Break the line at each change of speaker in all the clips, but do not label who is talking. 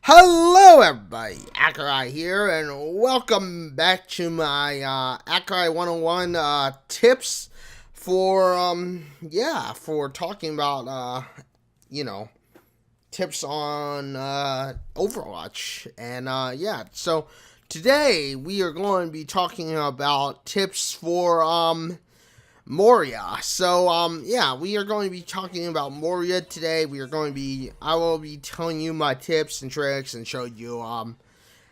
Hello everybody, Accureye here, and welcome back to my Accureye 101 tips for for talking about you know tips on Overwatch. And so today we are going to be talking about tips for Moria. So, we are going to be talking about Moria today. I will be telling you my tips and tricks and show you,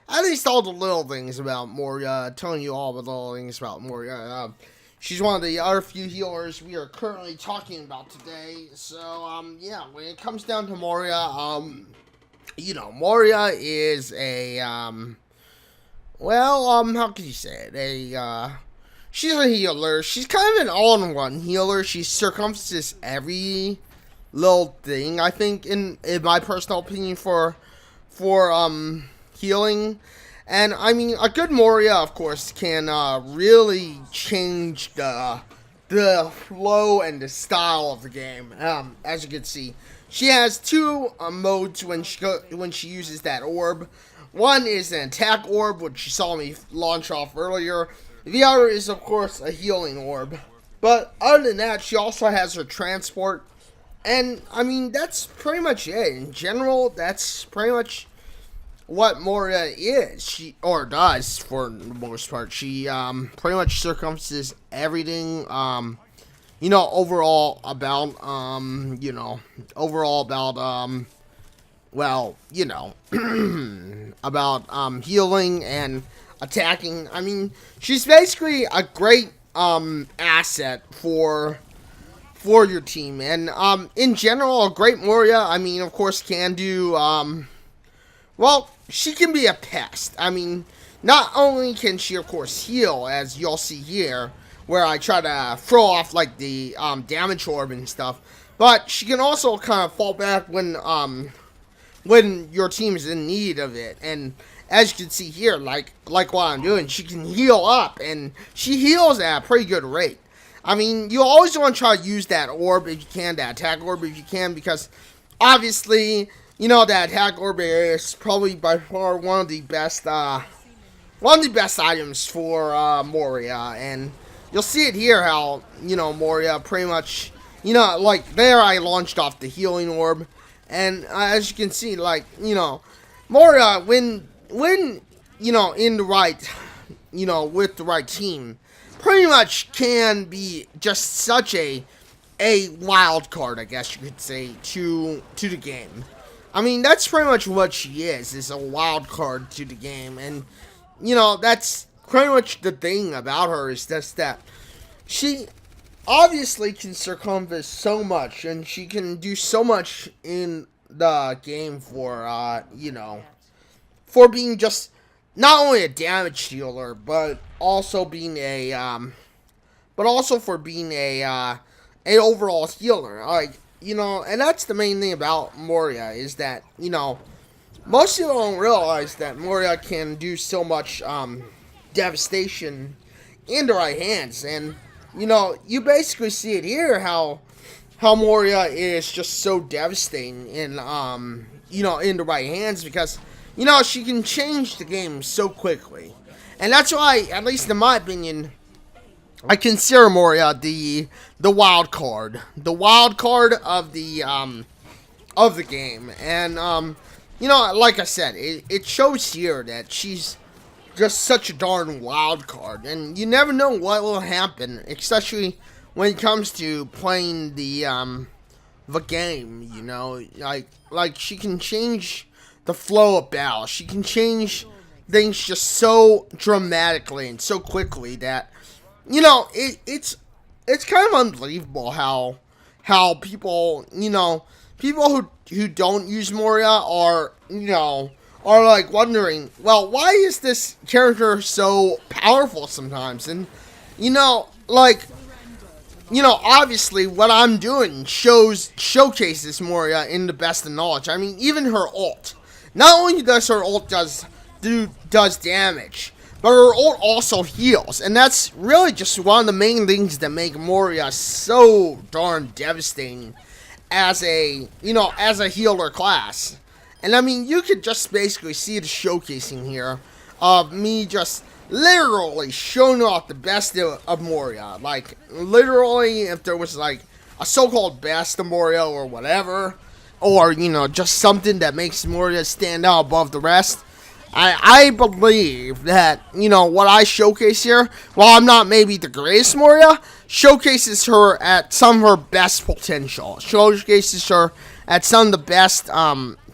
at least all the little things about Moria, telling you all the little things about Moria. She's one of the other few healers we are currently talking about today. So, when it comes down to Moria, Moria is how could you say it? She's a healer. She's kind of an all-in-one healer. She circumstances every little thing, I think, in my personal opinion, for healing. And I mean, a good Moria, of course, can really change the flow and the style of the game. As you can see, she has two modes when she uses that orb. One is an attack orb, which you saw me launch off earlier. The other is, of course, a healing orb. But other than that, she also has her transport. And, I mean, that's pretty much it. In general, that's pretty much what Moria is. Or does, for the most part. She pretty much circumstances everything, overall about, about healing and attacking. I mean, she's basically a great asset for your team. And in general, a great Moria, I mean, of course, can do she can be a pest. I mean, not only can she, of course, heal, as you'll see here, where I try to throw off like the damage orb and stuff, but she can also kind of fall back when your team is in need of it. And as you can see here, like what I'm doing, she can heal up, and she heals at a pretty good rate. I mean, you always want to try to use that orb if you can, that attack orb if you can, because obviously, that attack orb is probably by far one of the best items for Moria. And you'll see it here how, Moria pretty much, like there I launched off the healing orb, and as you can see, Moria, when in the right, with the right team, pretty much can be just such a wild card, I guess you could say, to the game. I mean, that's pretty much what she is a wild card to the game. And that's pretty much the thing about her, is just that she obviously can circumvent so much, and she can do so much in the game for for being just not only a damage dealer, but also being a overall healer. And that's the main thing about Moria, is that most people don't realize that Moria can do so much devastation in the right hands. And you basically see it here how Moria is just so devastating in in the right hands, because she can change the game so quickly. And that's why, at least in my opinion, I consider Moria the wild card. The wild card of the game. And like I said, it shows here that she's just such a darn wild card. And you never know what will happen, especially when it comes to playing the game, like she can change the flow of battle. She can change things just so dramatically and so quickly that it's kind of unbelievable how people who don't use Moria are like wondering, well, why is this character so powerful sometimes? And obviously what I'm doing showcases Moria in the best of knowledge. I mean, even her ult. Not only does her ult does damage, but her ult also heals. And that's really just one of the main things that make Moria so darn devastating as a healer class. And I mean, you could just basically see the showcasing here of me just literally showing off the best of Moria. Like, literally, if there was like a so-called best of Moria or whatever, or, you know, just something that makes Moria stand out above the rest, I believe that, you know, what I showcase here, while I'm not maybe the greatest Moria, showcases her at some of her best potential. Showcases her at some of the best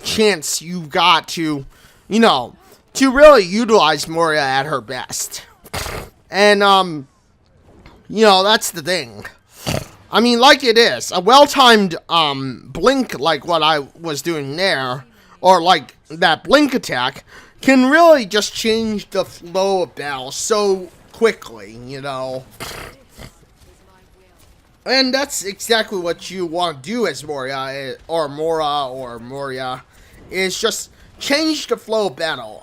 chance you've got to, you know, to really utilize Moria at her best. And, you know, that's the thing. I mean, like it is, a well-timed blink like what I was doing there, or like that blink attack, can really just change the flow of battle so quickly, you know. And that's exactly what you want to do as Moria, or Mora, or Moria, is just change the flow of battle.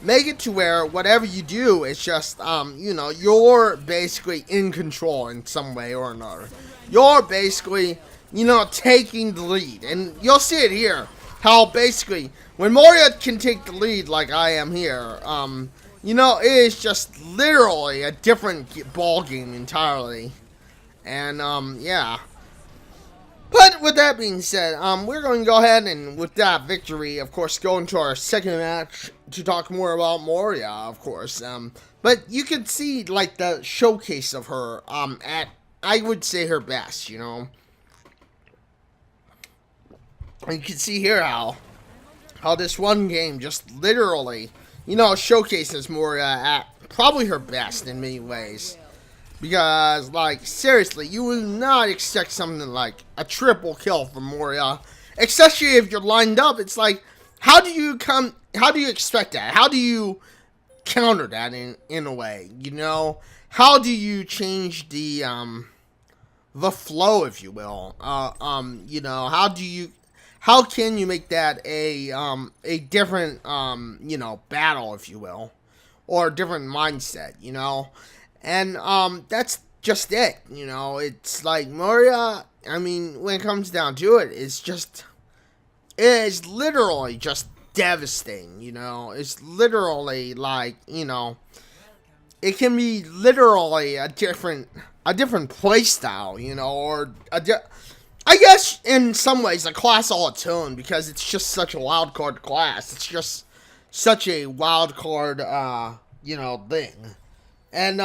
Make it to where whatever you do is just, you know, you're basically in control in some way or another. You're basically, you know, taking the lead. And you'll see it here, how basically, when Moria can take the lead like I am here, you know, it is just literally a different ball game entirely. And, yeah. But with that being said, we're going to go ahead and, with that victory, of course, go into our second match to talk more about Moria, of course. But you can see, like, the showcase of her, at, I would say, her best, you know. And you can see here how this one game just literally, you know, showcases Moria at probably her best in many ways. Because, like, seriously, you would not expect something like a triple kill from Moria. Especially if you're lined up. It's like, how do you expect that? How do you counter that in a way, you know? How do you change the flow, if you will? You know, how can you make that a different, you know, battle, if you will? Or a different mindset, you know? And, that's just it, you know, it's like, Moria, I mean, when it comes down to it, it is literally just devastating, you know, it's literally, like, you know, it can be literally a different play style, you know, or, I guess, in some ways, a class all its own, because it's just such a wild card class, it's just such a wild card, you know, thing. And,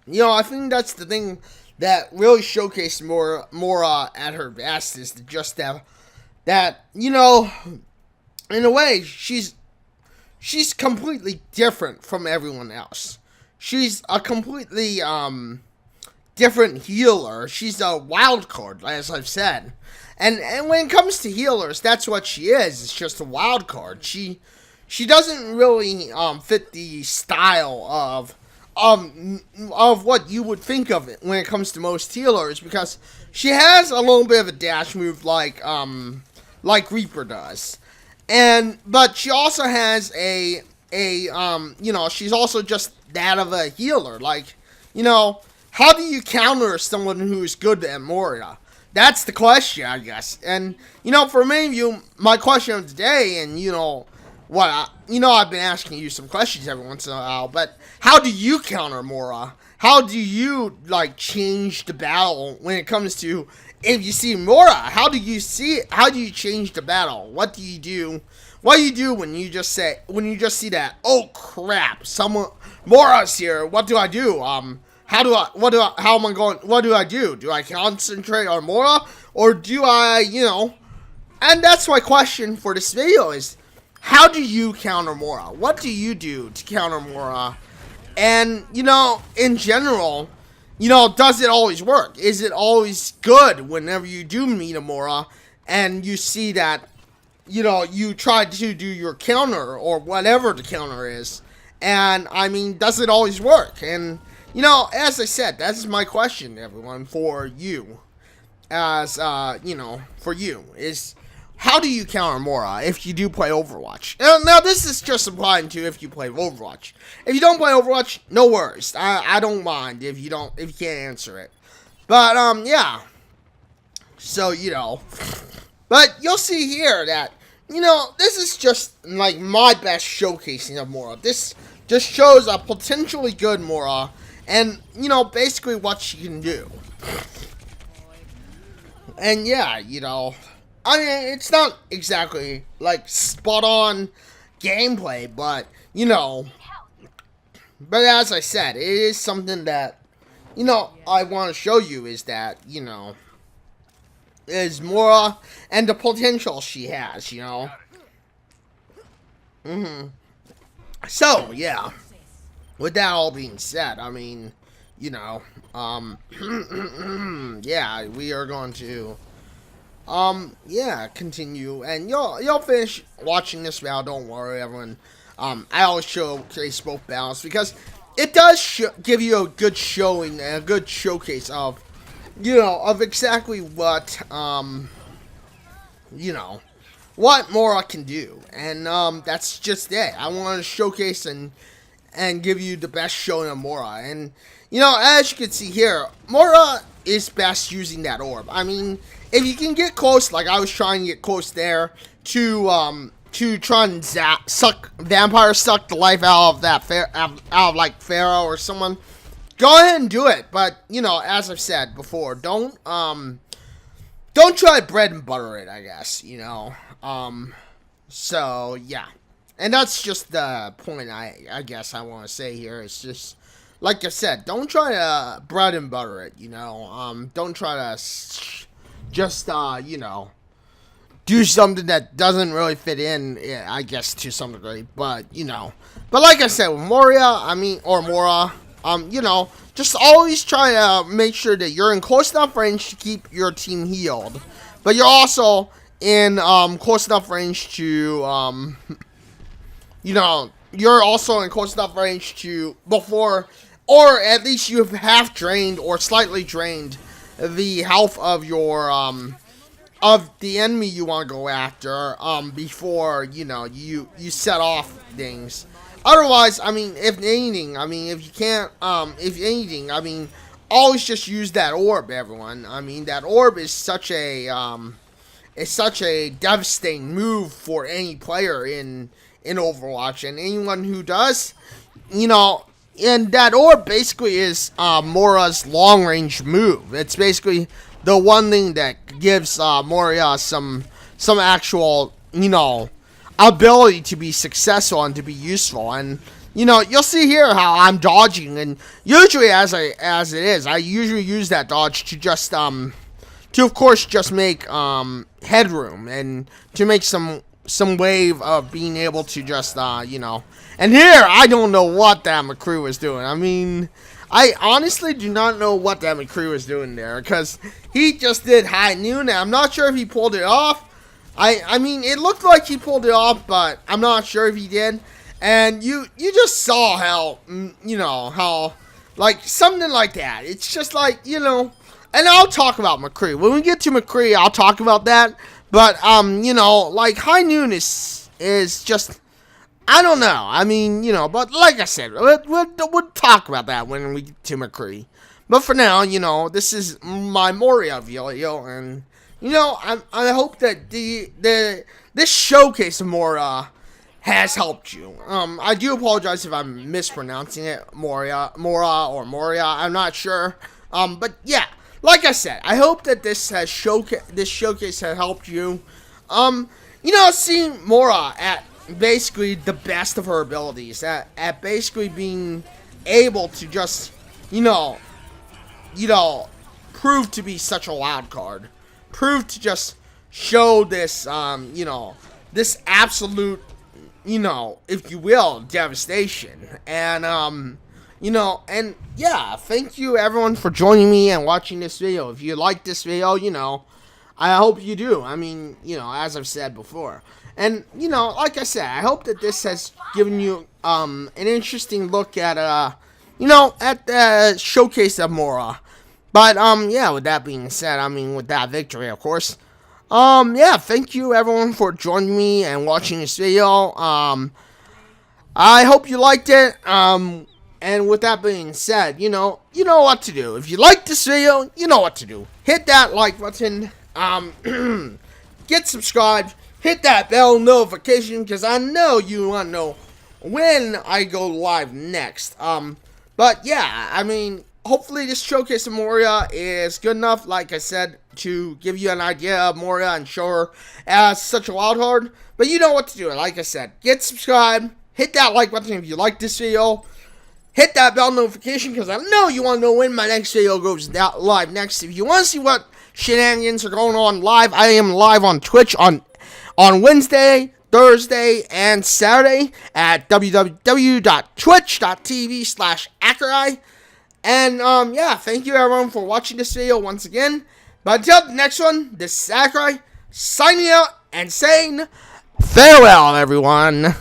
you know, I think that's the thing that really showcased Mora at her best, is to just have that, you know, in a way, she's completely different from everyone else. She's a completely, different healer. She's a wild card, as I've said. And when it comes to healers, that's what she is. It's just a wild card. She doesn't really fit the style of what you would think of it when it comes to most healers, because she has a little bit of a dash move like Reaper does, but she also has a you know, she's also just that of a healer. Like, you know, how do you counter someone who's good at Moria? That's the question, I guess. And, you know, for many of you, my question of the day, and, you know, you know, I've been asking you some questions every once in a while, but how do you counter Mora? How do you, like, change the battle when it comes to, if you see Mora, how do you change the battle? What do you do? What do you do when you just see that, oh crap, Mora's here, what do I do? What do I do? Do I concentrate on Mora? Or do I, you know, and that's my question for this video is, how do you counter Mora? What do you do to counter Mora? And, you know, in general, you know, does it always work? Is it always good whenever you do meet a Mora and you see that, you know, you try to do your counter or whatever the counter is? And, I mean, does it always work? And, you know, as I said, that's my question, everyone, for you. As, you know, for you, is, how do you counter Mora if you do play Overwatch? Now, this is just applying to if you play Overwatch. If you don't play Overwatch, no worries. I don't mind if you can't answer it. But, yeah. So, you know. But you'll see here that this is just like my best showcasing of Moria. This just shows a potentially good Moria, and basically what she can do. And yeah, I mean, it's not exactly like spot on gameplay, but but as I said, it is something that I want to show you is that is Moria and the potential she has, So yeah, with that all being said, I mean, yeah, we are going to yeah, continue, and you'll finish watching this battle. Don't worry, everyone. I always showcase both battles because it does give you a good showing and a good showcase of of exactly what what Moria can do, and that's just it. I want to showcase and give you the best showing of Moria, and as you can see here, Moria is best using that orb. I mean, if you can get close, like I was trying to get close there to try and suck the life out of that out of like Pharaoh or someone, go ahead and do it. But as I've said before, don't try to bread and butter it, I guess. So yeah, and that's just the point I guess I want to say here. It's just like I said, don't try to bread and butter it. Don't try to just do something that doesn't really fit in, I guess, to some degree. But but like I said, with Moria, just always try to make sure that you're in close enough range to keep your team healed, but you're also in close enough range to you're also in close enough range to before, or at least you have half drained or slightly drained the health of your of the enemy you want to go after before you set off things. Otherwise, I mean, if anything, if you can't, if anything, always just use that orb, everyone. I mean, that orb is such a devastating move for any player in Overwatch, and anyone who does, and that orb basically is Moria's long-range move. It's basically the one thing that gives Moria some actual, ability to be successful and to be useful. And you'll see here how I'm dodging, and usually as it is, I usually use that dodge to just to of course just make headroom and to make some wave of being able to just and here I don't know what that Accureye was doing. I mean, I honestly do not know what that Accureye was doing there, because he just did high noon, and I'm not sure if he pulled it off. I mean, it looked like he pulled it off, but I'm not sure if he did. And you just saw how, how, like, something like that. It's just like, and I'll talk about Accureye. When we get to Accureye, I'll talk about that. But, like, high noon is just, I don't know. I mean, but like I said, we'll talk about that when we get to Accureye. But for now, this is my Moria video, and I hope that this showcase of Moria has helped you. I do apologize if I'm mispronouncing it, Mora or Moria. I'm not sure. But yeah, like I said, I hope that this showcase has helped you. Seeing Moria at basically the best of her abilities, at basically being able to just prove to be such a wild card, prove to just show this this absolute if you will, devastation. And and yeah, thank you everyone for joining me and watching this video. If you like this video, I hope you do. I mean, as I've said before. And, like I said, I hope that this has given you an interesting look at, at the showcase of Moria. But, yeah, with that being said, with that victory, of course. Yeah, thank you, everyone, for joining me and watching this video. I hope you liked it. And with that being said, you know what to do. If you like this video, you know what to do. Hit that like button. Get subscribed. hit that bell notification because I know you want to know when I go live next. But yeah, I mean, hopefully this showcase of Moria is good enough, like I said, to give you an idea of Moria and show her as such a wild card. But you know what to do. Like I said, get subscribed, hit that like button if you like this video, hit that bell notification because I know you want to know when my next video goes live next. If you want to see what shenanigans are going on live, I am live on Twitch on Wednesday, Thursday, and Saturday at www.twitch.tv/Accureye. And, yeah, thank you everyone for watching this video once again. But until the next one, this is Accureye signing out and saying farewell, everyone.